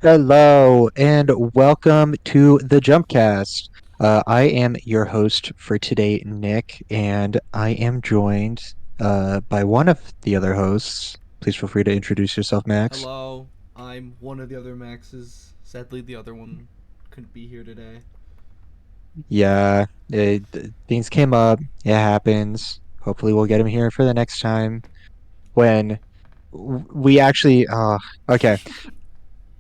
Hello and welcome to the Jumpcast. I am your host for today, Nick, and I am joined by one of the other hosts. Please feel free to introduce yourself, Max. Hello, I'm one of the other Maxes. Sadly, the other one couldn't be here today. Yeah, things came up. It happens. Hopefully, we'll get him here for the next time when we actually. Okay.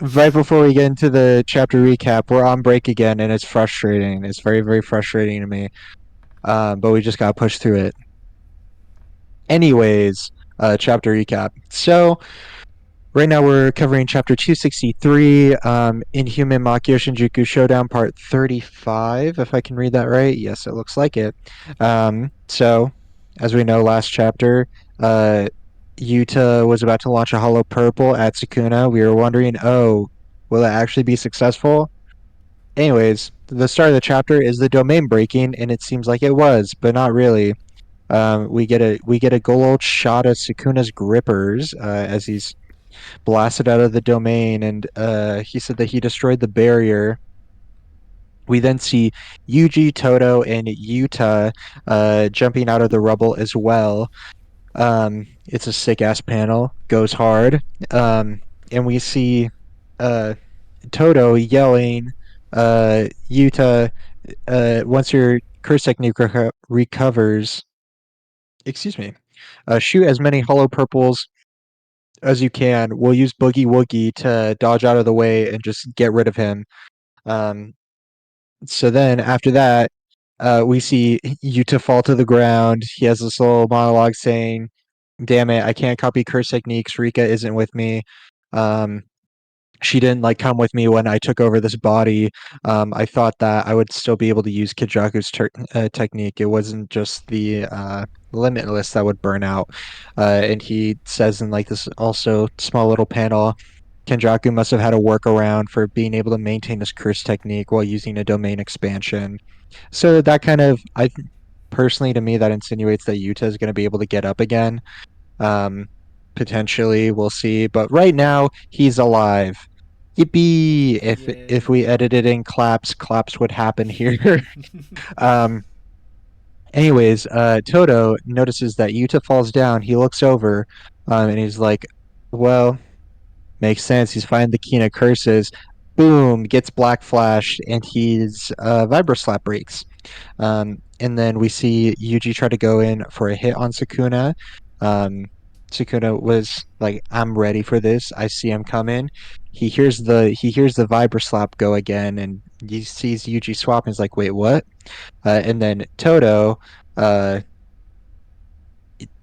Right before we get into the chapter recap, we're on break again, and it's frustrating. It's very, very frustrating to me. But we just got to push through it. Anyways, chapter recap. So right now we're covering chapter 263, Inhuman Makyo Shinjuku Showdown Part 35, if I can read that right. Yes, it looks like it. So as we know, last chapter, uh, Yuta was about to launch a Hollow Purple at Sukuna. We were wondering, oh, will it actually be successful? Anyways, the start of the chapter is the domain breaking, and it seems like it was, but not really. We get a good old shot of Sukuna's grippers as he's blasted out of the domain, and he said that he destroyed the barrier. We then see Yuji, Toto, and Yuta jumping out of the rubble as well. It's a sick ass panel, goes hard, and we see uh, Toto yelling, "Yuta, once your curse technique recovers, excuse me, shoot as many hollow purples as you can. We'll use Boogie Woogie to dodge out of the way and just get rid of him." Um, so then after that, we see Yuta fall to the ground. He has this little monologue saying, "Damn it, I can't copy curse techniques. Rika isn't with me. Um, she didn't like come with me when I took over this body. I thought that I would still be able to use Kijaku's technique. It wasn't just the limitless that would burn out." And he says in like this also small little panel, Kenjaku must have had a workaround for being able to maintain his curse technique while using a domain expansion. So that kind of, personally to me, that insinuates that Yuta is going to be able to get up again. Um, Potentially, we'll see. But right now, he's alive. Yippee! If we Yay. edited in claps, claps would happen here. um. Anyways, Toto notices that Yuta falls down. He looks over, and he's like, "Well, makes sense. He's fighting the Kina curses." Boom! Gets black flashed, and his vibroslap breaks. And then we see Yuji try to go in for a hit on Sukuna. Um, Sukuna was like, "I'm ready for this. I see him coming." He hears the vibra slap go again, and he sees Yuji swap, and he's like, "Wait, what?" And then Toto, uh,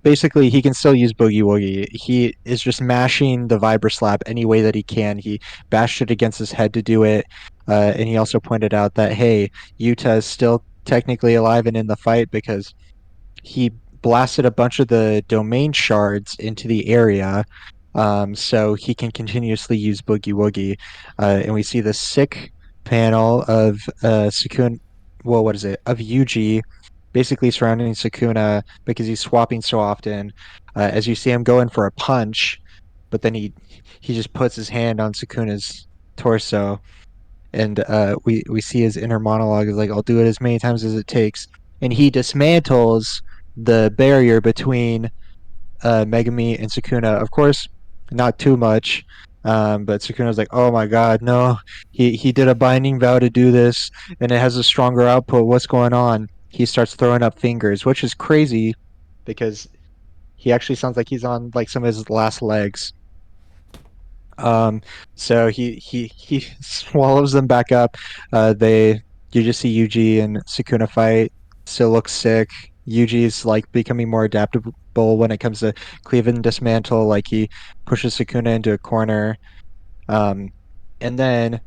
basically, he can still use Boogie Woogie. He is just mashing the vibra slap any way that he can. He bashed it against his head to do it, and he also pointed out that, hey, Yuta is still technically alive and in the fight because he blasted a bunch of the domain shards into the area, so he can continuously use Boogie Woogie. And we see the sick panel of Sukun. Well, what is it? Of Yuji, basically surrounding Sukuna because he's swapping so often. As you see him going for a punch, but then he just puts his hand on Sukuna's torso, and we see his inner monologue is like, "I'll do it as many times as it takes," and he dismantles the barrier between Megami and Sukuna. Of course, not too much, but Sukuna's like, "Oh my God, no! He did a binding vow to do this, and it has a stronger output. What's going on?" He starts throwing up fingers, which is crazy because he actually sounds like he's on like some of his last legs. Um, so he swallows them back up. They You just see Yuji and Sukuna fight. Still looks sick. Yuji's like becoming more adaptable when it comes to cleave and dismantle. Like he pushes Sukuna into a corner. Um, and then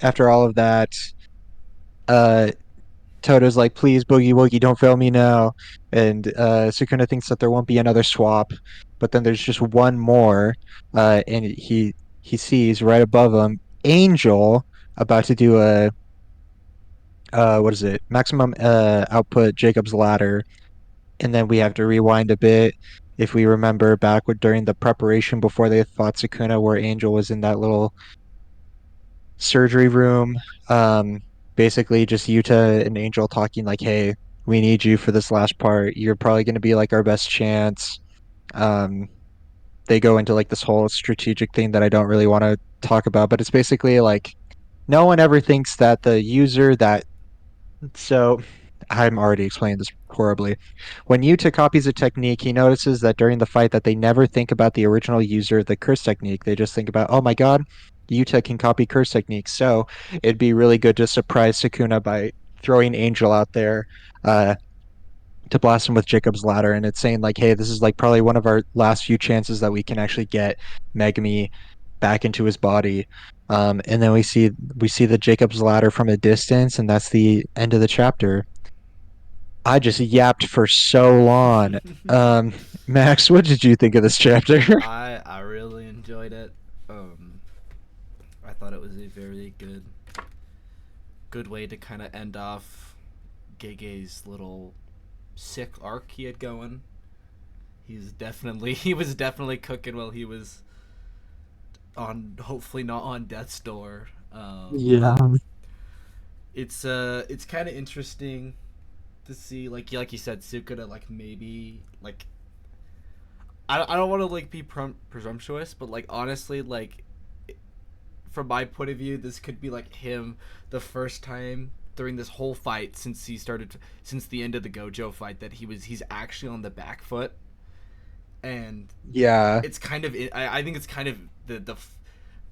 after all of that, uh, Toto's like, "Please, Boogie Woogie, don't fail me now." And Sukuna thinks that there won't be another swap, but then there's just one more, and he sees right above him Angel about to do a what is it? Maximum output Jacob's ladder, and then we have to rewind a bit. If we remember back during the preparation before they fought Sukuna, where Angel was in that little surgery room. Um, Basically just Yuta and Angel talking like, "Hey, we need you for this last part. You're probably going to be like our best chance." Um, they go into like this whole strategic thing that I don't really want to talk about, but it's basically like no one ever thinks that the user that so I'm already explaining this horribly. When Yuta copies a technique, he notices that during the fight that they never think about the original user of the curse technique. They just think about, oh my god, Yuta can copy curse techniques. So it'd be really good to surprise Sukuna by throwing Angel out there uh, to blast him with Jacob's ladder. And it's saying like, hey, this is like probably one of our last few chances that we can actually get Megami back into his body. And then we see the Jacob's ladder from a distance, and that's the end of the chapter. I just yapped for so long. Um, Max, what did you think of this chapter? I really enjoyed it. Um, I thought it was a very good way to kind of end off Gege's little sick arc he had going. He was definitely cooking while he was on, hopefully not on death's door. Yeah. But it's kind of interesting to see, like you said, Sukuna, like maybe like I don't want to like be presumptuous, but like honestly, like from my point of view, this could be like him the first time during this whole fight since the end of the Gojo fight that he's actually on the back foot. And Yeah. it's kind of, I think it's kind of the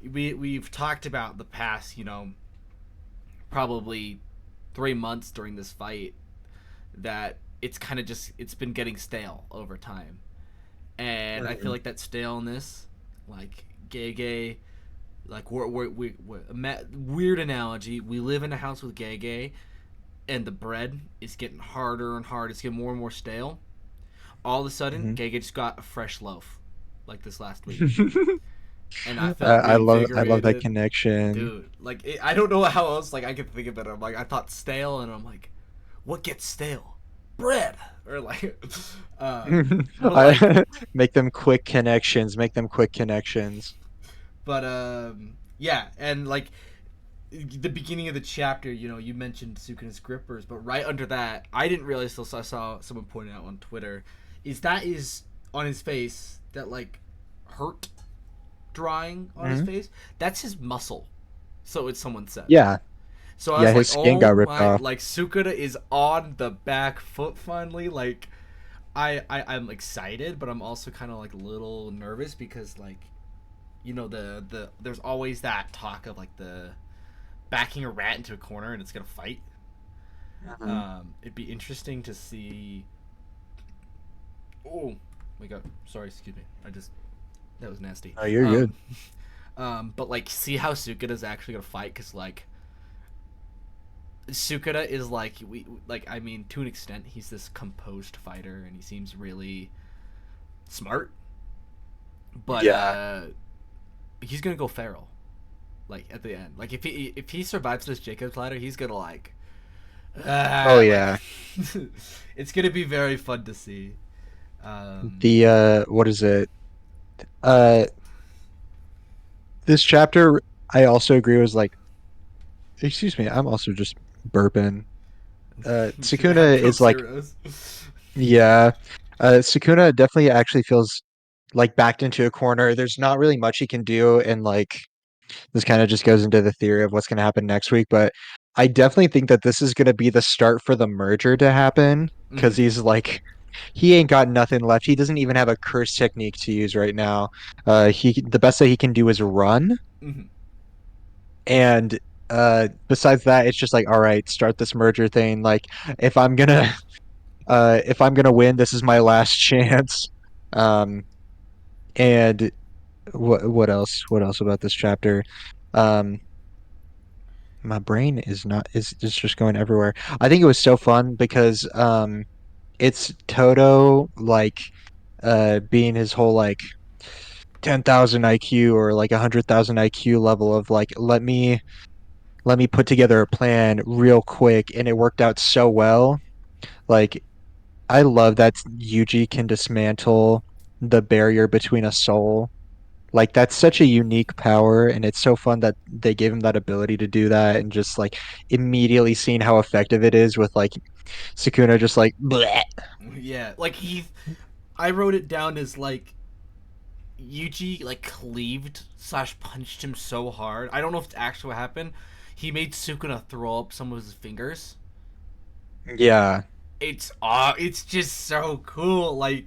we've talked about the past, probably 3 months during this fight, that it's kind of just, it's been getting stale over time. And I feel Mhm. like that staleness, like Gege, like weird analogy. We live in a house with Gege, and the bread is getting harder and harder. It's getting more and more stale. All of a sudden, Mhm. Gege just got a fresh loaf, like this last week, and I felt I love that reinvigorated, connection. dude. Like I don't know how else like I could think of it. I'm like, I thought stale, and I'm like, what gets stale? Bread, or like, but like, I make them quick connections. Make them quick connections. yeah, and like the beginning of the chapter, you mentioned Sukuna's grippers, but right under that, I didn't realize till I saw someone pointing out on Twitter, is on his face, that like hurt drawing on his Mhm. face. That's his muscle. So it's someone said. Yeah. So I Yeah, was his like, skin oh got ripped my, off. like Sukuna is on the back foot finally. Like I'm excited, but I'm also kind of like a little nervous because like the there's always that talk of like the backing a rat into a corner and it's gonna fight. Mhm. It'd be interesting to see. Oh my god, sorry, excuse me. That was nasty. Oh, you're good. But like see how Sukuna's actually gonna fight, because like Sukuna is like, I mean, to an extent he's this composed fighter and he seems really smart, but Yeah. he's gonna go feral like at the end. Like if he survives this Jacob's ladder, he's gonna like Oh like yeah. it's gonna be very fun to see. Um, The what is it? Uh this chapter I also agree was like excuse me, I'm also just burping. you should have Sukuna Coke is like Zeros. yeah. Sukuna definitely actually feels like backed into a corner. There's not really much he can do, and like this kind of just goes into the theory of what's going to happen next week. But I definitely think that this is going to be the start for the merger to happen because Mm-hmm. he's like he ain't got nothing left. He doesn't even have a curse technique to use right now. He the best that he can do is run, Mm-hmm. and besides that, it's just like all right, start this merger thing. Like if I'm gonna if I'm gonna win, this is my last chance. Um, and what else? What else about this chapter? Um, my brain is not is just going everywhere. I think it was so fun because it's Toto like being his whole like 10,000 IQ or like 100,000 IQ level of like let me put together a plan real quick, and it worked out so well. Like I love that Yuji can dismantle the barrier between a soul Like that's such a unique power, and it's so fun that they gave him that ability to do that, and just like immediately seeing how effective it is with like Sukuna just like bleh. Yeah, like I wrote it down as like Yuji like cleaved slash punched him so hard. I don't know if it's actually what happened. He made Sukuna throw up some of his fingers. Yeah. It's just so cool. Like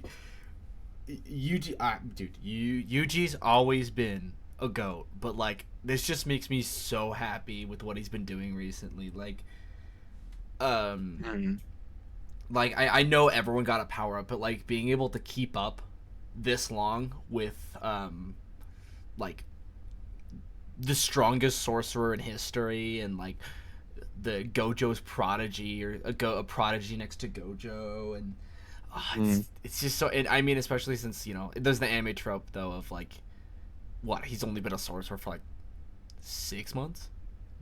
Yuji, dude, Yuji's always been a goat, but like this just makes me so happy with what he's been doing recently. Um, Mhm. I know everyone got a power up, but like being able to keep up this long with like the strongest sorcerer in history and like the Gojo's prodigy or a prodigy next to Gojo and Mhm. it's just so. And I mean, especially since there's the anime trope though of like what he's only been a sorcerer for like 6 months,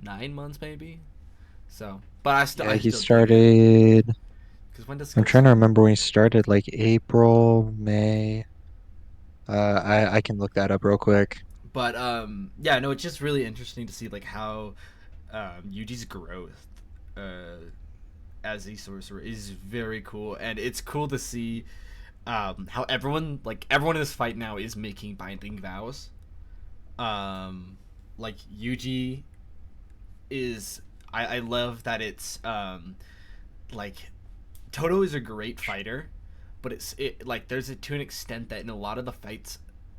9 months maybe. So, but Yeah, I he still dig it started. because when does I'm school trying to start? remember when he started, like April, May. I can look that up real quick. But yeah, no, it's just really interesting to see like how Yuji's growth uh, as a sorcerer is very cool, and it's cool to see how everyone in this fight now is making binding vows. Um, like Yuji is, I love that it's like Toto is a great fighter, but it like there's to an extent that in a lot of the fights,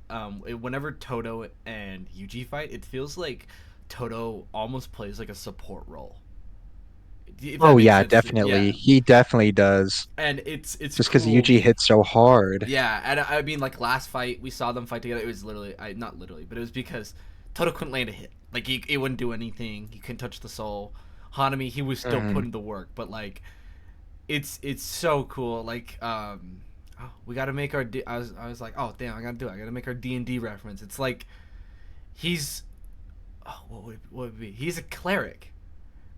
whenever Toto and Yuji fight, it feels like Toto almost plays like a support role. If that Oh makes yeah, sense, definitely. yeah. He definitely does. And it's Just because cool. Yuji hits so hard. Yeah, and I mean, like last fight we saw them fight together. It was literally, not literally, but it was because Toto couldn't land a hit. Like he wouldn't do anything. He couldn't touch the soul. Hanami, he was still Hmm. putting the work, but like it's so cool. Like oh, we got to make our. I was like, oh damn, I gotta do it. I gotta make our D&D reference. It's like he's what would it be? He's a cleric,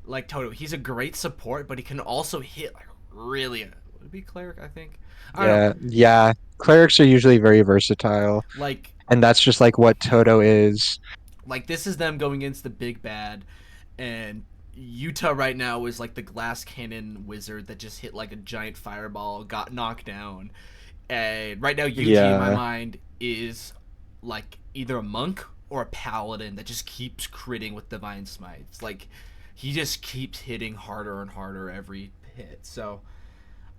like Toto. He's a great support, but he can also hit like really. Would it be cleric? I think. I don't know. Yeah, yeah. Clerics are usually very versatile, Like and that's just like what Toto is. this is them going against the big bad, and Utah right now is like the glass cannon wizard that just hit like a giant fireball, got knocked down. And right now, Yuji in my Yeah. mind is like either a monk or a paladin that just keeps critting with divine smites. Like he just keeps hitting harder and harder every hit. So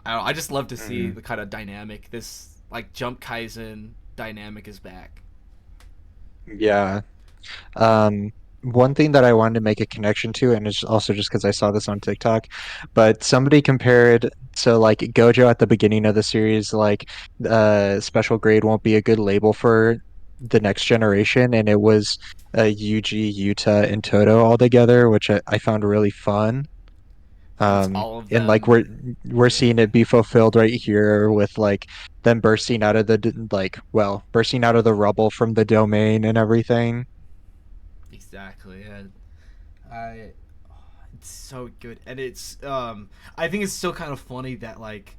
I don't know, I just love to see Mhm. the kind of dynamic this like Jump Kaisen dynamic is back. Yeah. Um, One thing that I wanted to make a connection to, and it's also just because I saw this on TikTok, but somebody compared, so like Gojo at the beginning of the series, like special grade won't be a good label for the next generation, and it was Yuji, Yuta, and Toto all together, which I found really fun. And it's all of And like them. we're Yeah, seeing it be fulfilled right here with like them bursting out of well, bursting out of the rubble from the domain and everything. exactly. Yeah, I it's so good, and it's I think it's still kind of funny that like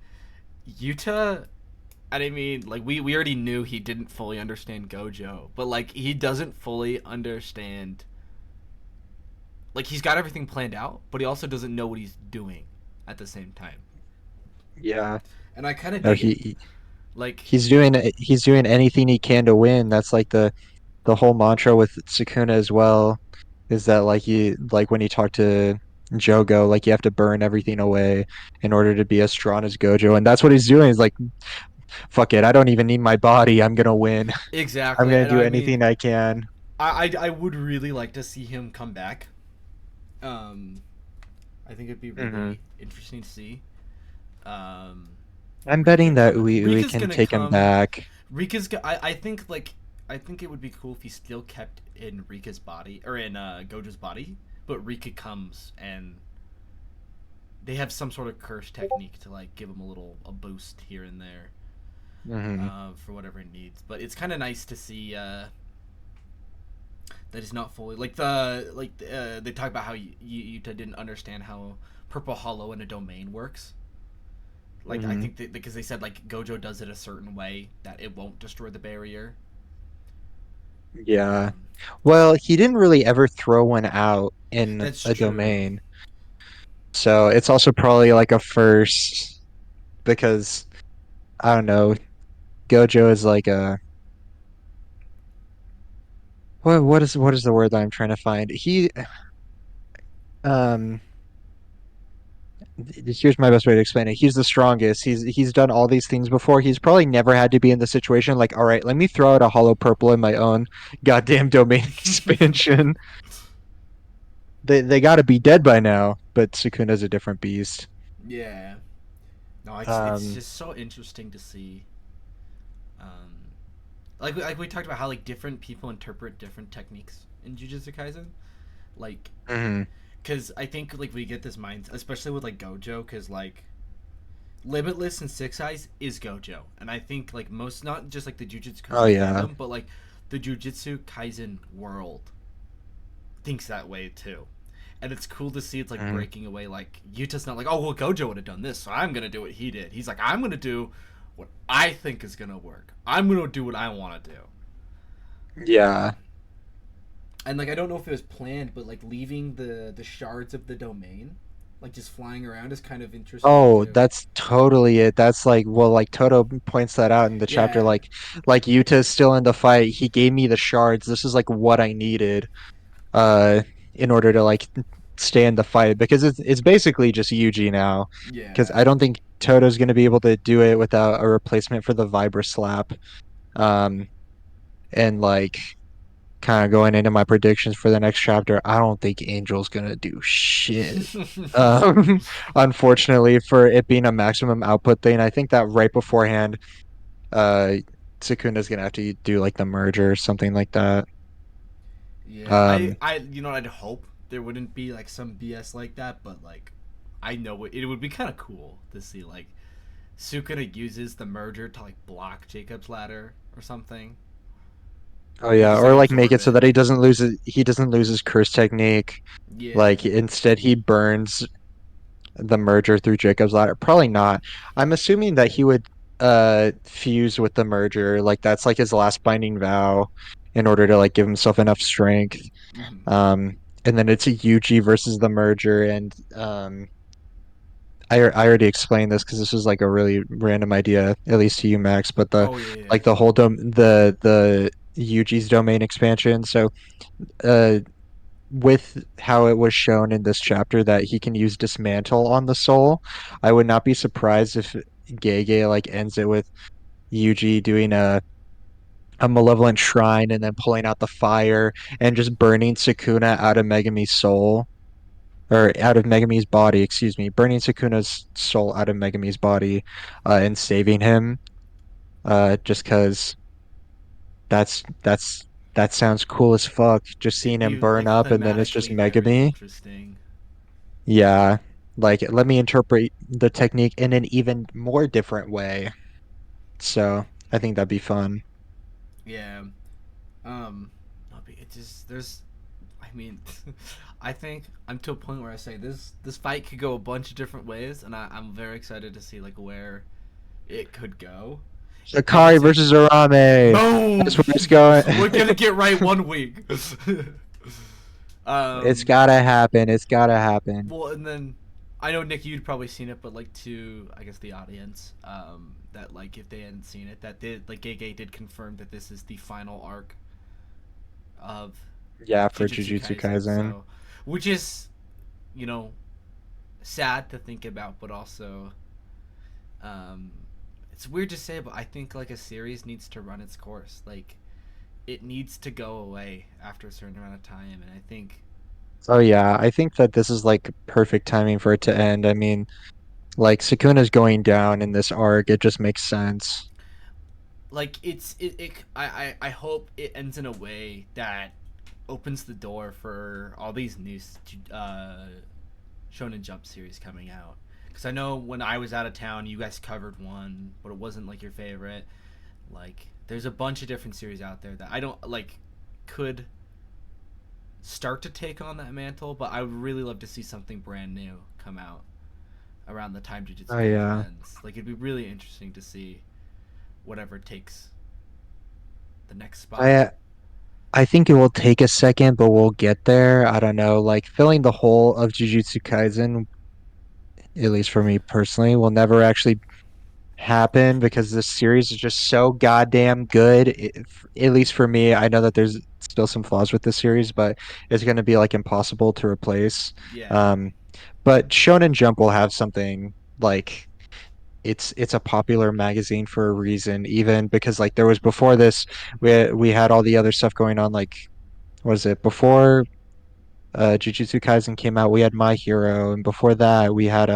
Yuta. And I mean, like we already knew he didn't fully understand Gojo, but like he doesn't fully understand. Like he's got everything planned out, but he also doesn't know what he's doing at the same time. Yeah. And I kind of No, dig it. Like he's doing anything he can to win. That's like the whole mantra with Sukuna as well, is that like you like when you talk to Jogo, like you have to burn everything away in order to be as strong as Gojo. And that's what he's doing. He's like, fuck it, I don't even need my body. I'm gonna win. I'm exactly, gonna and do I mean, anything I can. I would really like to see him come back. Um, I think it'd be Hmm. really interesting to see. Um, I'm betting that we Rika's can gonna take him come. back. I think like I think it would be cool if he still kept in Rika's body or in Gojo's body, but Rika comes and they have some sort of curse technique to like give him a boost here and there Hmm. for whatever it needs. But it's kind of nice to see that he's not fully they talk about how Yuta didn't understand how Purple Hollow in a domain works. Like I Hmm. think because they said like Gojo does it a certain way that it won't destroy the barrier. Yeah. Um, Well, he didn't really ever throw one out in that's a true. domain. So it's also probably like a first because I don't know, Gojo is like a what is the word that I'm trying to find? He um here's my best way to explain it. He's the strongest. He's done all these things before. He's probably never had to be in the situation like, all right, let me throw out a hollow purple in my own goddamn domain expansion. They got to be dead by now, but Sukuna's a different beast. Yeah. No, it's Um, just so interesting to see. Um, like we talked about how like different people interpret different techniques in Jujutsu Kaisen. Like, mhm. because I think like we get this mind, especially with like Gojo, because like Limitless and Six Eyes is Gojo, and I think like most, not just like the Jujutsu Oh Kaisen yeah. fandom, but like the Jujutsu Kaisen world thinks that way too. And it's cool to see it's like Mhm. breaking away. Like Yuta's not like, oh well, Gojo would have done this, so I'm gonna do what he did. He's like, I'm gonna do what I think is gonna work. I'm gonna do what I want to do. Yeah. And like I don't know if it was planned, but like leaving the shards of the domain, like just flying around, is kind of interesting Oh, too. that's totally it. That's like, well, like Toto points that out in the chapter, Yeah. like Yuta's still in the fight. He gave me the shards. This is like what I needed, uh, in order to like stay in the fight because it's basically just Yuji now. Because Yeah. I don't think Toto's gonna be able to do it without a replacement for the Vibra Slap. Um, and like kind of going into my predictions for the next chapter, I don't think Angel's gonna do shit. Um, unfortunately, for it being a maximum output thing, I think that right beforehand, uh, Sukuna's gonna have to do like the merger or something like that. Yeah, Um, I'd hope there wouldn't be like some BS like that, but like, I know it would be kind of cool to see like Sukuna uses the merger to like block Jacob's ladder or something, oh or yeah, just or like like make absorb it so it. that he doesn't lose his curse technique. Like Yeah. instead, he burns the merger through Jacob's ladder. Probably not. I'm assuming that he would fuse with the merger. Like that's like his last binding vow in order to like give himself enough strength. Hmm. And then it's a Yuji versus the merger, and I already explained this because this was like a really random idea, at least to you, Max. But the Oh yeah, yeah. like the whole the Yuji's domain expansion. So uh, with how it was shown in this chapter that he can use dismantle on the soul, I would not be surprised if Gege like ends it with Yuji doing a malevolent shrine and then pulling out the fire and just burning Sukuna out of Megami's soul or out of Megami's body, excuse me, burning Sukuna's soul out of Megami's body, and saving him. Just because that's that sounds cool as fuck. Just seeing It'd him be burn like up and then it's just thematically very Megami. interesting. Yeah, like let me interpret the technique in an even more different way. So I think that'd be fun. Yeah. Um. It just there's. I mean, I think I'm to a point where I say this fight could go a bunch of different ways, and I'm very excited to see like where it could go. And Hakari it's a versus Uraume. That's boom. where it's going. We're gonna get right one week. It's um. gotta happen. It's gotta happen. Well, and then I know Nick, you'd probably seen it, but like to I guess the audience, that like if they hadn't seen it, that did like Gege did confirm that this is the final arc of Yeah, for Jujutsu Jujutsu Kaisen. Kaisen. So, which is, you know, sad to think about, but also, um, it's weird to say, but I think like a series needs to run its course. Like, it needs to go away after a certain amount of time, and I think Oh yeah, I think that this is like perfect timing for it to end. I mean, like Sukuna's going down in this arc. It just makes sense. like I hope it ends in a way that opens the door for all these new Shonen Jump series coming out. Because I know when I was out of town, you guys covered one, but it wasn't like your favorite. Like, there's a bunch of different series out there that I don't like could start to take on that mantle, but I would really love to see something brand new come out around the time Jujutsu Oh Kaisen yeah. ends. Like, it'd be really interesting to see whatever takes the next spot. I I think it will take a second, but we'll get there. I don't know. Like filling the hole of Jujutsu Kaisen, at least for me personally, will never actually happen because this series is just so goddamn good. At least for me, I know that there's still some flaws with this series, but it's going to be like impossible to replace. Yeah. Um, but Shonen Jump will have something like it's a popular magazine for a reason, even because like there was before this, we had all the other stuff going on. Like, what is it before Jujutsu Kaisen came out? We had My Hero, and before that, we had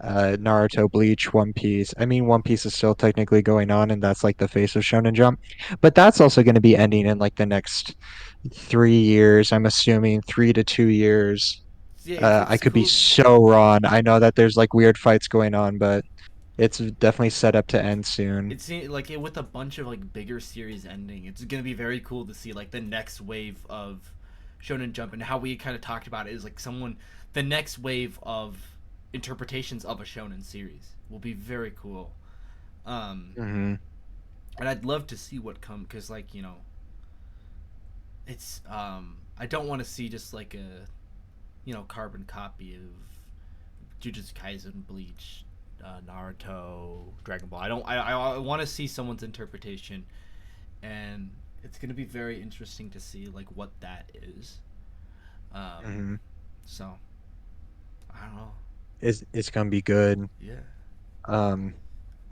Naruto, Bleach, One Piece. I mean, One Piece is still technically going on, and that's like the face of Shonen Jump, but that's also going to be ending in like the next 3 years. I'm assuming 3 to 2 years. Yeah, I it's could be cool. so wrong. I know that there's like weird fights going on, but it's definitely set up to end soon. It's like with a bunch of like bigger series ending, it's gonna be very cool to see like the next wave of Shonen Jump, and how we kind of talked about it is like someone the next wave of interpretations of a Shonen series will be very cool. Um, Hmm. and I'd love to see what come because like it's I don't want to see just like a carbon copy of Jujutsu Kaisen, Bleach, Naruto, Dragon Ball. I don't. I want to see someone's interpretation, and it's gonna be very interesting to see like what that is. Um, Hmm. so I don't know. It's gonna be good. Yeah. Um,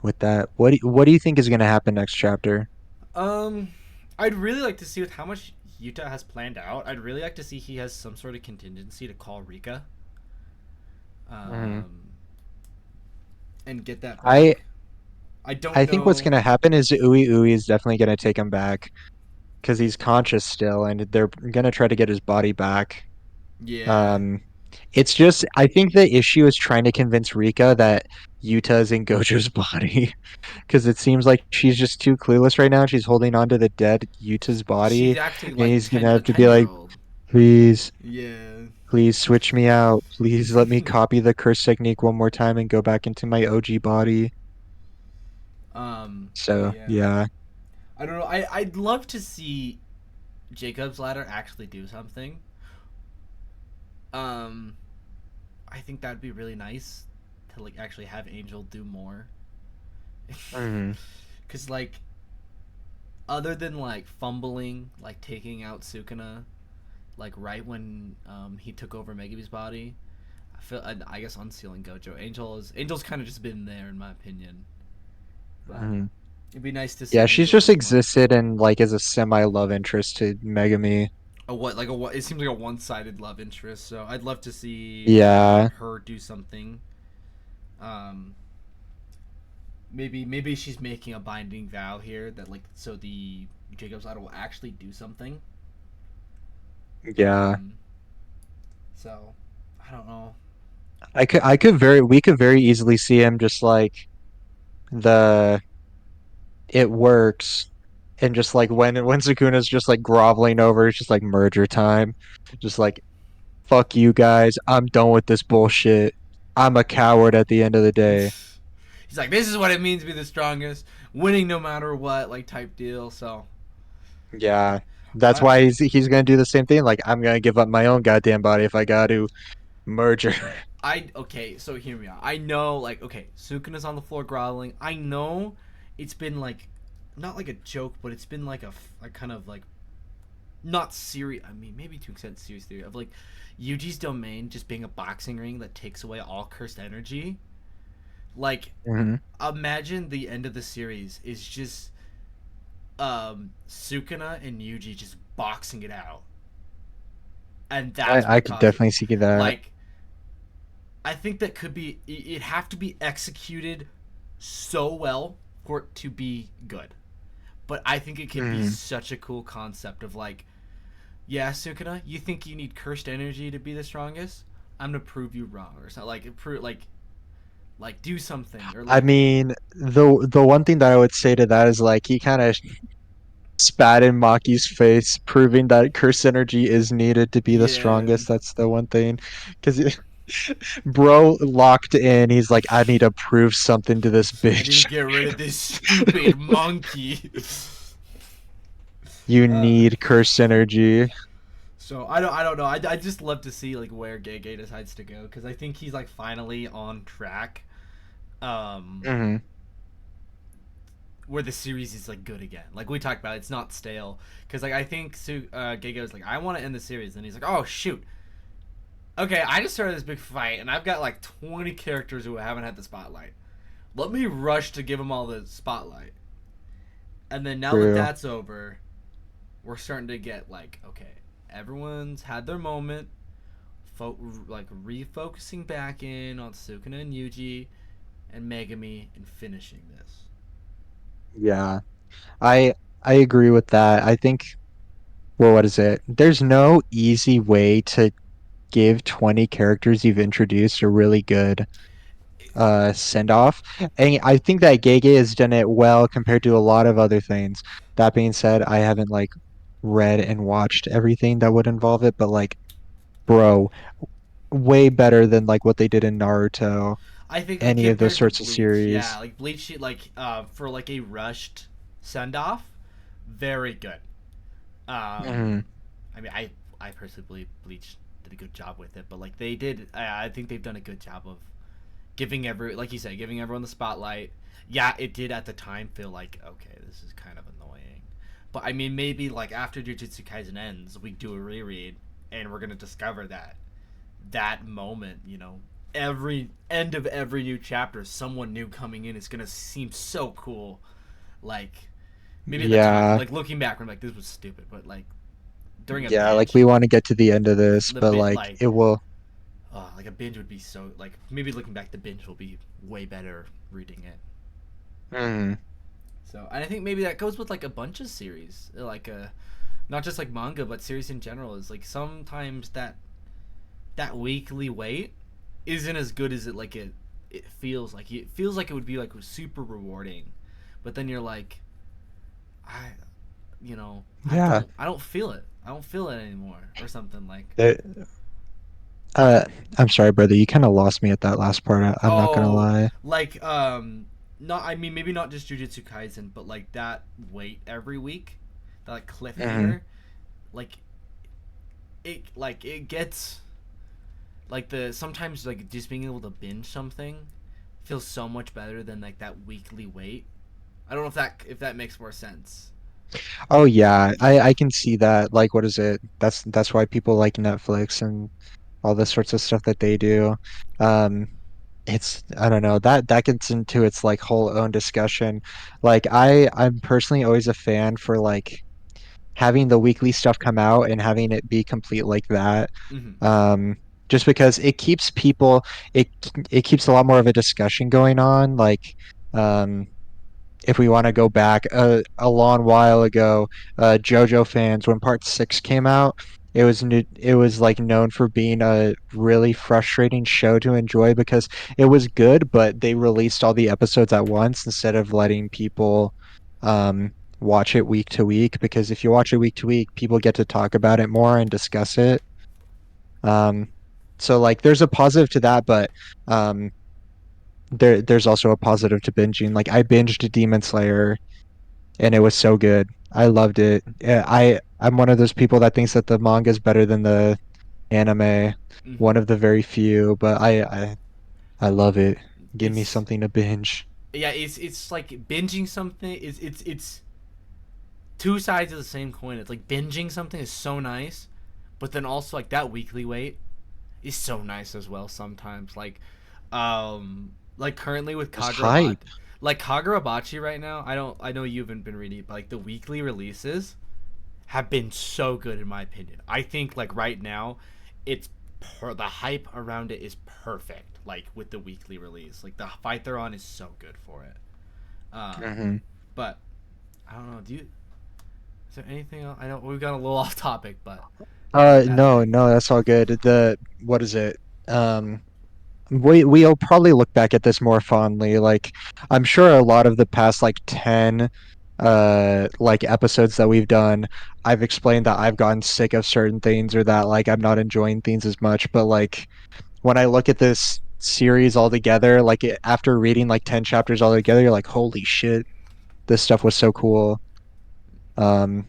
with that, what do you think is gonna happen next chapter? Um, I'd really like to see with how much Yuta has planned out. I'd really like to see he has some sort of contingency to call Rika. Hmm. Um, and get that I back. I don't I think what's know. gonna happen is Ui is definitely gonna take him back because he's conscious still, and they're gonna try to get his body back. Yeah. Um, it's just I think the issue is trying to convince Rika that Yuta's in Gojo's body because it seems like she's just too clueless right now. She's holding on to the dead Yuta's She's body, acting and like he's gonna a have to be 10-year like, old. please, Yeah. please switch me out. Please let me copy the curse technique one more time and go back into my OG body. But So yeah, yeah, I don't know. I'd love to see Jacob's Ladder actually do something. Um, I think that'd be really nice to like actually have Angel do more. hmm, Cause like other than like fumbling, like taking out Sukuna, like right when he took over Megumi's body, I guess unsealing Gojo. Angel's kind of just been there in my opinion, but hmm. it'd be nice to Yeah, see she's Angel just do more. existed and like as a semi love interest to Megami. A what like a what it seems like a one-sided love interest, so I'd love to see Yeah, her do something. um maybe she's making a binding vow here that like so the Jacob's Ladder will actually do something. yeah. um so I don't know. We could very easily see him just like the it works and just like when Sukuna's just like groveling over, it's just like merger time. Just like fuck you guys. I'm done with this bullshit. I'm a coward at the end of the day. He's like, this is what it means to be the strongest, winning no matter what, like type deal. So Yeah. That's I why he's gonna do the same thing. Like I'm gonna give up my own goddamn body if I got to merger. okay, so hear me out. I know, like, okay, Sukuna's on the floor groveling. I know it's been like, not like a joke, but it's been like a kind of like not serious. I mean, maybe to extent serious theory of like Yuji's domain just being a boxing ring that takes away all cursed energy. Like, Hmm. imagine the end of the series is just Sukuna and Yuji just boxing it out, and that's I what could causes definitely see that. like I think that could be it have to be executed so well for it to be good. But I think it could be Hmm. such a cool concept of like, yeah, Sukuna, you think you need cursed energy to be the strongest? I'm gonna prove you wrong, or something like prove like do something or I like mean, the one thing that I would say to that is like he kind of spat in Maki's face, proving that curse energy is needed to be the yeah, strongest. That's the one thing. Because bro locked in, he's like, I need to prove something to this I need to bitch. get rid of this stupid monkey. You Uh, need curse synergy. so I don't know. I just love to see like where Gege decides to go because I think he's like finally on track. Um, Hmm. where the series is like good again. Like we talked about, it's not stale. Because like I think Gege was like, I want to end the series, and he's like, oh shoot, okay, I just started this big fight, and I've got like 20 characters who haven't had the spotlight. Let me rush to give them all the spotlight. And then now that True. that's over, we're starting to get like, okay, everyone's had their moment, like refocusing back in on Sukuna and Yuji and Megami and finishing this. Yeah. I I agree with that. I think, well, what is it? There's no easy way to give 20 characters you've introduced a really good send off. And I think that Gege has done it well compared to a lot of other things. That being said, I haven't like read and watched everything that would involve it, but like, bro, way better than like what they did in Naruto, I think like any of those compared to sorts of Bleach, yeah, series. like Bleach, like for like a rushed send off, very good. Hmm. I mean, I personally believe Bleach did a good job with it, but like they did, I think they've done a good job of giving like you said, giving everyone the spotlight. Yeah, it did at the time feel like okay, this is kind of annoying, but I mean maybe like after Jujutsu Kaisen ends, we do a reread and we're gonna discover that moment, every end of every new chapter, someone new coming in is gonna seem so cool. Like maybe at the time, Yeah. like looking back, we're like, this was stupid, but like during a Yeah, like binge, we want to get to the end of this, the but bit like it will. like a binge would be so like maybe looking back, the binge will be way better reading it. Mm, So and I think maybe that goes with like a bunch of series, like not just like manga, but series in general. Is like sometimes that weekly wait isn't as good as it feels like. It feels like it would be like super rewarding, but then you're like, I, yeah. I don't feel it. I don't feel it anymore, or something like. There- Uh, I'm sorry, brother. You kind of lost me at that last part. I'm not gonna Oh, lie. like not. I mean, maybe not just Jujutsu Kaisen, but like that wait every week, that like Hmm. cliffhanger, like it gets like the sometimes like just being able to binge something feels so much better than like that weekly wait. I don't know if that makes more sense. Oh yeah, I can see that. Like, what is it? That's why people like Netflix and all the sorts of stuff that they do. Um, it's I don't know that gets into its like whole own discussion. Like I'm personally always a fan for like having the weekly stuff come out and having it be complete like that. Mm-hmm. Um, just because it keeps people it it keeps a lot more of a discussion going on. Like, um, if we want to go back a long while ago, JoJo fans, when Part 6 came out, it was like known for being a really frustrating show to enjoy because it was good, but they released all the episodes at once instead of letting people watch it week to week. Because if you watch it week to week, people get to talk about it more and discuss it. Um, so like there's a positive to that, but um, there's also a positive to binging. Like I binged Demon Slayer and it was so good. I loved it. Yeah, I'm one of those people that thinks that the manga is better than the anime. Mm-hmm. One of the very few, but I love it. Give me It's something to binge. yeah, it's like binging something. It's two sides of the same coin. It's like binging something is so nice, but then also like that weekly wait is so nice as well sometimes. Like currently with Just hype. Kagurabachi right now. I know you haven't been reading it, but like the weekly releases have been so good in my opinion. I think like right now, it's the hype around it is perfect. Like with the weekly release, like the fight they're on is so good for it. Um, Hmm. but I don't know. Is there anything else? I know we've got a little off topic, but doesn't matter. No, no, that's all good. The what is it? Um, we'll probably look back at this more fondly. Like I'm sure a lot of the past like 10 like episodes that we've done, I've explained that I've gotten sick of certain things or that like I'm not enjoying things as much. But like when I look at this series all together, like after reading like 10 chapters all together, you're like, holy shit, this stuff was so cool. Um,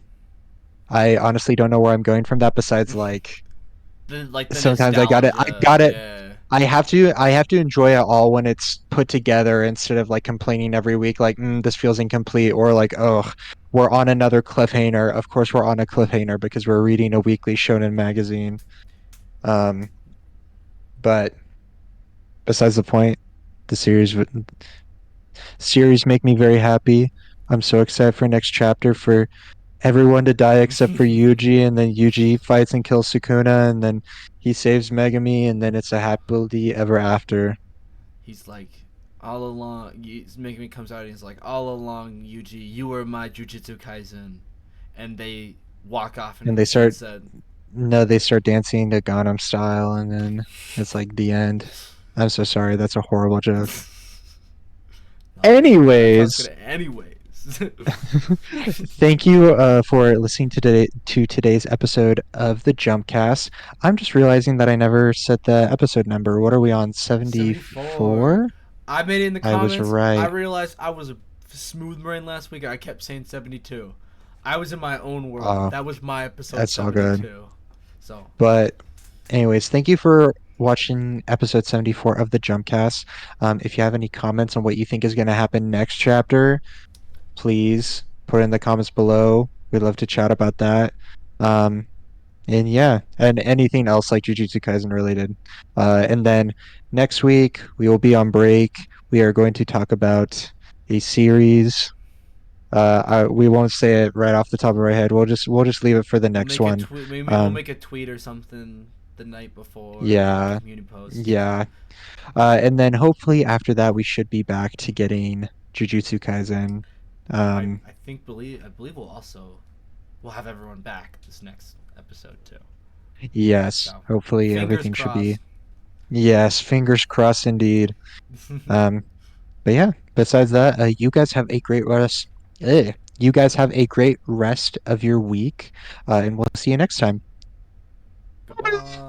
I honestly don't know where I'm going from that besides like The sometimes I nostalgia, got it. yeah. I have to enjoy it all when it's put together instead of like complaining every week like this feels incomplete or like oh we're on another cliffhanger. Of course we're on a cliffhanger because we're reading a weekly shonen magazine. Um, but besides the point, the series make me very happy. I'm so excited for next chapter for everyone to die except for Yuji, and then Yuji fights and kills Sukuna, and then he saves Megami, and then it's a happily ever after. He's like, all along, making me comes out and he's like, all along, Yuji, you were my Jujutsu Kaisen. And they walk off And into they the start sunset. no, they start dancing to Gangnam Style, and then it's like the end. I'm so sorry, that's a horrible joke. No, that's how it's Anyways, gonna. Anyways, thank you for listening to today's episode of the Jumpcast. I'm just realizing that I never said the episode number. What are we on? 74. 74? I made it in the I was comments. I right. realized I was a smooth brain last week. I kept saying 72. I was in my own world. Uh, That was my episode that's all good. 72. So, But anyways, thank you for watching episode 74 of the Jumpcast. If you have any comments on what you think is going to happen next chapter, please put it in the comments below. We'd love to chat about that. Um, and yeah, and anything else like Jujutsu Kaisen related. And then next week we will be on break. We are going to talk about a series. We won't say it right off the top of our head. We'll just leave it for the we'll next make a one. tweet. Maybe we'll Um, make a tweet or something the night before, or like a yeah, community post. yeah. And then hopefully after that we should be back to getting Jujutsu Kaisen. Um, I believe we'll have everyone back this next episode too. yes, So, hopefully fingers everything should be. crossed. Yes, fingers crossed indeed. Um, but yeah, besides that, you guys have a great rest. You guys have a great rest of your week, and we'll see you next time. Goodbye.